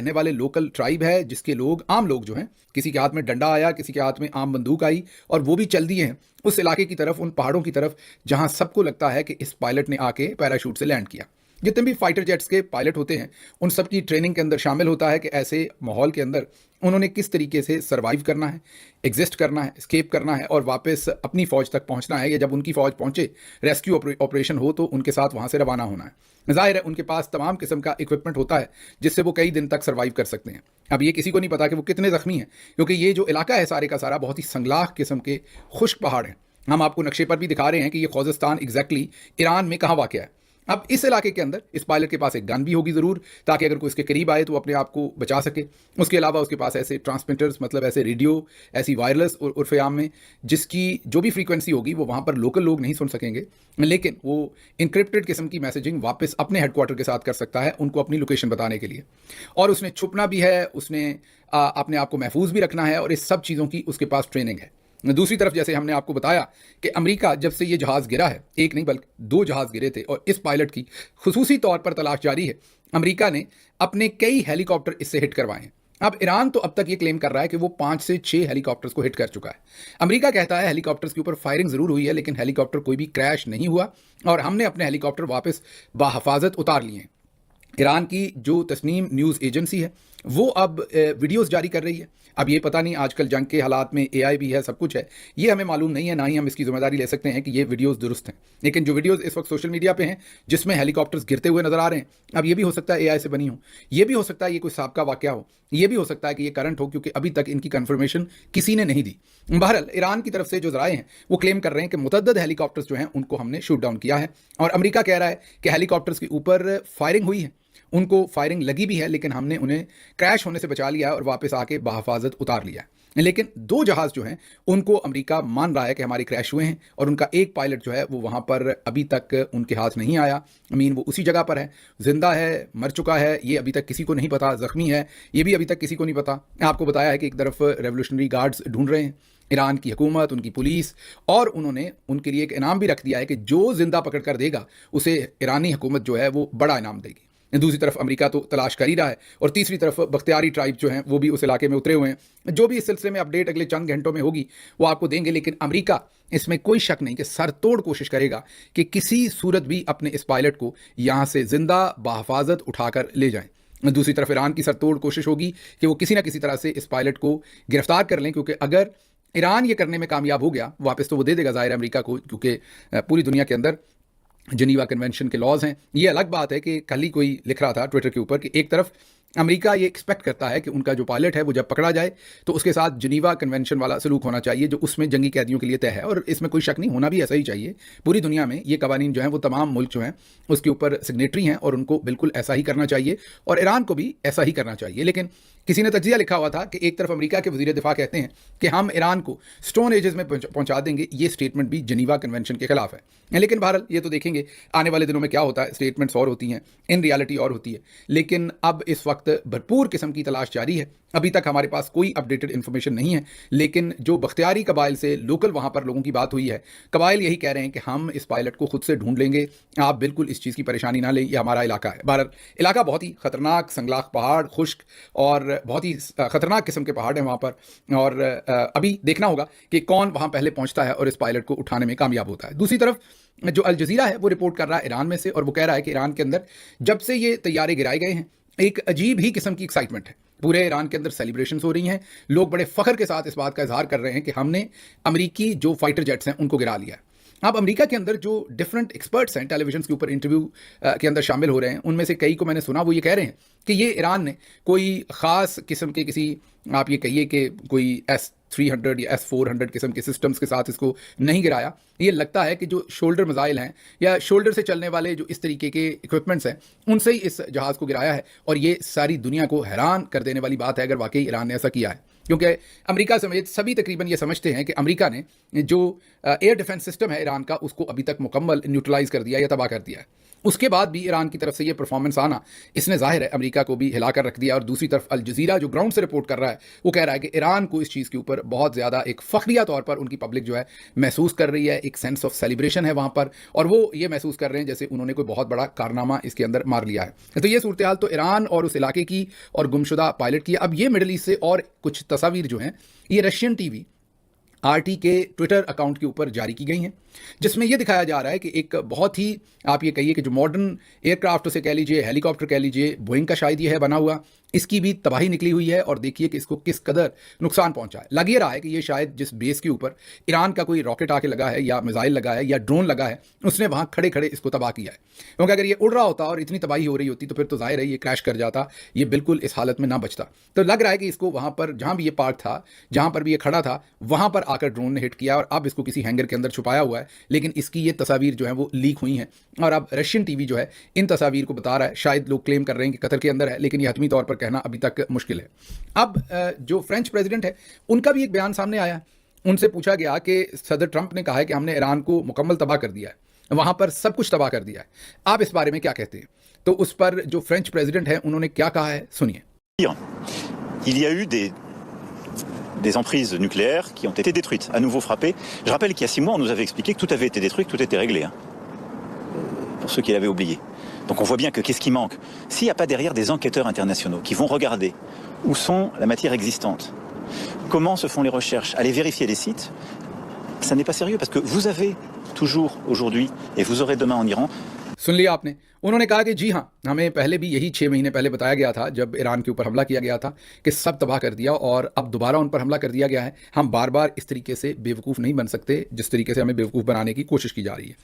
रहने वाले local tribe है, जिसके लोग, आम लोग जो हैं, किसी के हाथ में डंडा आया, किसी के हाथ में आम बंदूक आई और वो भी चल दिए हैं उस इलाके की तरफ, उन पहाड़ों की तरफ जहां सबको लगता है कि इस पायलट ने आके पैराशूट से लैंड किया। जितने भी फाइटर जेट्स के पायलट होते हैं उन सब की ट्रेनिंग के अंदर शामिल होता है कि ऐसे माहौल के अंदर उन्होंने किस तरीके से सर्वाइव करना है, एग्जिस्ट करना है, स्केप करना है और वापस अपनी फ़ौज तक पहुंचना है, या जब उनकी फ़ौज पहुंचे, रेस्क्यू ऑपरेशन हो तो उनके साथ वहां से रवाना होना है। जाहिर है उनके पास तमाम किस्म का इक्विपमेंट होता है जिससे वो कई दिन तक सर्वाइव कर सकते हैं। अब ये किसी को नहीं पता कि वो कितने ज़ख्मी हैं, क्योंकि ये जो इलाका है सारे का सारा बहुत ही संगलाख किस्म के खुश्क पहाड़ हैं। हम आपको नक्शे पर भी दिखा रहे हैं कि ये खोजिस्तान एग्जैक्टली ईरान में कहाँ वाक़ है। अब इस इलाके के अंदर इस पायलट के पास एक गन भी होगी ज़रूर, ताकि अगर कोई इसके करीब आए तो वो अपने आप को बचा सके। उसके अलावा उसके पास ऐसे ट्रांसमिटर्स, मतलब ऐसे रेडियो, ऐसी वायरलेस उर्फ़ आम में जिसकी जो भी फ्रीक्वेंसी होगी वो वहाँ पर लोकल लोग नहीं सुन सकेंगे, लेकिन वो इनक्रिप्टेड किस्म की मैसेजिंग वापस अपने हेडक्वार्टर के साथ कर सकता है उनको अपनी लोकेशन बताने के लिए। और उसने छुपना भी है, उसने अपने आप को महफूज भी रखना है और इस सब चीज़ों की उसके पास ट्रेनिंग है। दूसरी तरफ जैसे हमने आपको बताया कि अमेरिका जब से ये जहाज़ गिरा है, एक नहीं बल्कि 2 जहाज़ गिरे थे और इस पायलट की खुसूसी तौर पर तलाश जारी है। अमेरिका ने अपने कई हेलीकॉप्टर इससे हिट करवाए हैं। अब ईरान तो अब तक ये क्लेम कर रहा है कि वो 5 से 6 हेलीकॉप्टर्स को हिट कर चुका है। अमेरिका कहता है हेलीकॉप्टर्स के ऊपर फायरिंग ज़रूर हुई है, लेकिन हेलीकॉप्टर कोई भी क्रैश नहीं हुआ और हमने अपने हेलीकॉप्टर वापस बाहिफाजत उतार लिए हैं। ईरान की जो तस्नीम न्यूज़ एजेंसी है वो अब वीडियोस जारी कर रही है। अब ये पता नहीं, आजकल जंग के हालात में एआई भी है, सब कुछ है, ये हमें मालूम नहीं है, ना ही हम इसकी जिम्मेदारी ले सकते हैं कि ये वीडियोस दुरुस्त हैं। लेकिन जो वीडियोस इस वक्त सोशल मीडिया पे हैं जिसमें हेलीकॉप्टर्स गिरते हुए नजर आ रहे हैं, अब ये भी हो सकता है एआई से बनी हो, ये भी हो सकता है ये कोई साबका वाकया हो, ये भी हो सकता है कि ये करंट हो, क्योंकि अभी तक इनकी कंफर्मेशन किसी ने नहीं दी। बहरहाल ईरान की तरफ से जो जराए हैं वो क्लेम कर रहे हैं कि मुतअद्दिद हेलीकॉप्टर्स जो हैं उनको हमने शूट डाउन किया है और अमेरिका कह रहा है कि हेलीकॉप्टर्स के ऊपर फायरिंग हुई है, उनको फायरिंग लगी भी है, लेकिन हमने उन्हें क्रैश होने से बचा लिया है और वापस आके बाहिफाजत उतार लिया है। लेकिन 2 जहाज़ जो हैं उनको अमेरिका मान रहा है कि हमारे क्रैश हुए हैं और उनका एक पायलट जो है वो वहाँ पर अभी तक उनके हाथ नहीं आया। मीन वो उसी जगह पर है, जिंदा है, मर चुका है, ये अभी तक किसी को नहीं पता, ज़ख्मी है, ये भी अभी तक किसी को नहीं पता। आपको बताया है कि एक तरफ रेवोल्यूशनरी गार्ड्स ढूंढ रहे हैं, ईरान की हुकूमत, उनकी पुलिस, और उन्होंने उनके लिए एक इनाम भी रख दिया है कि जो जिंदा पकड़ कर देगा उसे ईरानी हुकूमत जो है वो बड़ा इनाम देगी। दूसरी तरफ अमेरिका तो तलाश कर ही रहा है और तीसरी तरफ बख्तियारी ट्राइब जो हैं वो भी उस इलाके में उतरे हुए हैं। जो भी इस सिलसिले में अपडेट अगले चंद घंटों में होगी वो आपको देंगे, लेकिन अमेरिका इसमें कोई शक नहीं कि सरतोड़ कोशिश करेगा कि किसी सूरत भी अपने इस पायलट को यहाँ से जिंदा बाहिफाजत उठाकर ले जाएं। दूसरी तरफ ईरान की सरतोड़ कोशिश होगी कि वो किसी ना किसी तरह से इस पायलट को गिरफ्तार कर लें, क्योंकि अगर ईरान ये करने में कामयाब हो गया वापस तो वो दे देगा ज़ाहिर अमेरिका को, क्योंकि पूरी दुनिया के अंदर जनीवा कन्वेंशन के लॉज हैं। ये अलग बात है कि कल ही कोई लिख रहा था ट्विटर के ऊपर कि एक तरफ अमेरिका ये एक्सपेक्ट करता है कि उनका जो पायलट है वो जब पकड़ा जाए तो उसके साथ जनीवा कन्वेंशन वाला सलूक होना चाहिए जो उसमें जंगी कैदियों के लिए तय है, और इसमें कोई शक नहीं, होना भी ऐसा ही चाहिए। पूरी दुनिया में ये कवानीन जो हैं वो तमाम मुल्क जो हैं उसके ऊपर सिग्नेटरी हैं और उनको बिल्कुल ऐसा ही करना चाहिए और ईरान को भी ऐसा ही करना चाहिए। लेकिन किसी ने तजिया लिखा हुआ था कि एक तरफ अमेरिका के वज़ीर दिफा कहते हैं कि हम ईरान को स्टोन एजेस में पहुंचा देंगे, ये स्टेटमेंट भी जनीवा कन्वेंशन के खिलाफ है। लेकिन बहरहाल ये तो देखेंगे आने वाले दिनों में क्या होता है, स्टेटमेंट्स और होती हैं, इन रियलिटी और होती है। लेकिन अब इस वक्त भरपूर किस्म की तलाश जारी है। अभी तक हमारे पास कोई अपडेटेड इन्फॉर्मेशन नहीं है, लेकिन जो बख्तियारी कबाइल से लोकल वहाँ पर लोगों की बात हुई है, कबाइल यही कह रहे हैं कि हम इस पायलट को खुद से ढूंढ लेंगे, आप बिल्कुल इस चीज़ की परेशानी ना लें, ये हमारा इलाका है। बहरहाल इलाका बहुत ही ख़तरनाक, संगलाख पहाड़, खुश्क और बहुत ही ख़तरनाक किस्म के पहाड़ हैं वहाँ पर, और अभी देखना होगा कि कौन वहाँ पहले पहुँचता है और इस पायलट को उठाने में कामयाब होता है। दूसरी तरफ जो अल जज़ीरा है वो रिपोर्ट कर रहा है ईरान में से, और वो कह रहा है कि ईरान के अंदर जब से ये तैयारे गिराए गए हैं एक अजीब ही किस्म की एक्साइटमेंट है। पूरे ईरान के अंदर सेलिब्रेशंस हो रही हैं, लोग बड़े फ़ख्र के साथ इस बात का इजहार कर रहे हैं कि हमने अमेरिकी जो फाइटर जेट्स हैं उनको गिरा लिया है। अब अमेरिका के अंदर जो डिफरेंट एक्सपर्ट्स हैं टेलीविजन के ऊपर इंटरव्यू के अंदर शामिल हो रहे हैं, उनमें से कई को मैंने सुना वो ये कह रहे हैं कि ये ईरान ने कोई ख़ास किस्म के किसी, आप ये कहिए कि कोई S-300 या S-400 किस्म के सिस्टम्स के साथ इसको नहीं गिराया। ये लगता है कि जो शोल्डर मिसाइल हैं या शोल्डर से चलने वाले जो इस तरीके के इक्विपमेंट्स हैं उनसे ही इस जहाज़ को गिराया है, और ये सारी दुनिया को हैरान कर देने वाली बात है अगर वाकई ईरान ने ऐसा किया है, क्योंकि अमेरिका समेत सभी तकरीबन ये समझते हैं कि अमेरिका ने जो एयर डिफेंस सिस्टम है ईरान का उसको अभी तक मुकम्मल न्यूट्रलाइज कर दिया या तबाह कर दिया है। उसके बाद भी ईरान की तरफ से ये परफॉर्मेंस आना, इसने ज़ाहिर है अमेरिका को भी हिलाकर रख दिया। और दूसरी तरफ अल जज़ीरा जो ग्राउंड से रिपोर्ट कर रहा है, वो कह रहा है कि ईरान को इस चीज़ के ऊपर बहुत ज़्यादा एक फ़ख्रिया तौर पर उनकी पब्लिक जो है महसूस कर रही है, एक सेंस ऑफ सेलिब्रेशन है वहाँ पर, और वो ये महसूस कर रहे हैं जैसे उन्होंने कोई बहुत बड़ा कारनामा इसके अंदर मार लिया है। तो ये सूरत हाल तो ईरान और उस इलाके की और गुमशुदा पायलट की। अब ये मिडल ईस्ट से और कुछ तस्वीर जो हैं, ये रशियन टीवी आरटी के ट्विटर अकाउंट के ऊपर जारी की गई हैं, जिसमें यह दिखाया जा रहा है कि एक बहुत ही, आप ये कहिए कि जो मॉडर्न एयरक्राफ्ट उसे कह लीजिए, हेलीकॉप्टर कह लीजिए, बोइंग का शायद ये है बना हुआ, इसकी भी तबाही निकली हुई है। और देखिए कि इसको किस कदर नुकसान पहुंचा है। लग ये रहा है कि ये शायद जिस बेस के ऊपर ईरान का कोई रॉकेट आके लगा है या मिसाइल लगा है या ड्रोन लगा है, उसने वहां खड़े खड़े इसको तबाह किया है। क्योंकि अगर ये उड़ रहा होता और इतनी तबाही हो रही होती तो फिर तो जाहिर है ये क्रैश कर जाता, ये बिल्कुल इस हालत में ना बचता। तो लग रहा है कि इसको वहां पर जहां भी ये पार्क था, जहां पर भी ये खड़ा था, वहां पर आकर ड्रोन ने हिट किया और अब इसको किसी हैंगर के अंदर छुपाया हुआ है। लेकिन इसकी ये तस्वीर जो है वो लीक हुई हैं और अब रशियन टीवी जो है इन तस्वीर को बता रहा है। शायद लोग क्लेम कर रहे हैं कि कतर के अंदर है, लेकिन ये हतमी तौर पर कहना अभी तक मुश्किल है। अब जो फ्रेंच प्रेसिडेंट है, उनका भी एक बयान सामने आया। उनसे पूछा गया कि सदर ट्रंप ने कहा है कि हमने ईरान को मुकम्मल तबाह कर दिया है, वहां पर सब कुछ तबाह कर दिया है। आप इस बारे में क्या कहते हैं? तो उस पर जो फ्रेंच प्रेसिडेंट है उन्होंने क्या कहा है, सुनिए। Il y a eu des emprises nucléaires qui ont été détruites, à nouveau frappées. Je rappelle qu'il y a 6 mois, on nous avait expliqué que tout avait été détruit, que tout était réglé, hein, pour ceux qui l'avaient oublié. Donc on voit bien que qu'est-ce qui manque? S'il n'y a pas derrière des enquêteurs internationaux qui vont regarder où sont la matière existante, comment se font les recherches, aller vérifier les sites, ça n'est pas sérieux, parce que vous avez toujours aujourd'hui, et vous aurez demain en Iran. सुन लिया आपने। उन्होंने कहा कि जी हाँ, हमें पहले भी यही 6 महीने पहले बताया गया था जब ईरान के ऊपर हमला किया गया था कि सब तबाह कर दिया और अब दोबारा उन पर हमला कर दिया गया है। हम बार बार इस तरीके से बेवकूफ़ नहीं बन सकते जिस तरीके से हमें बेवकूफ़ बनाने की कोशिश की जा रही है।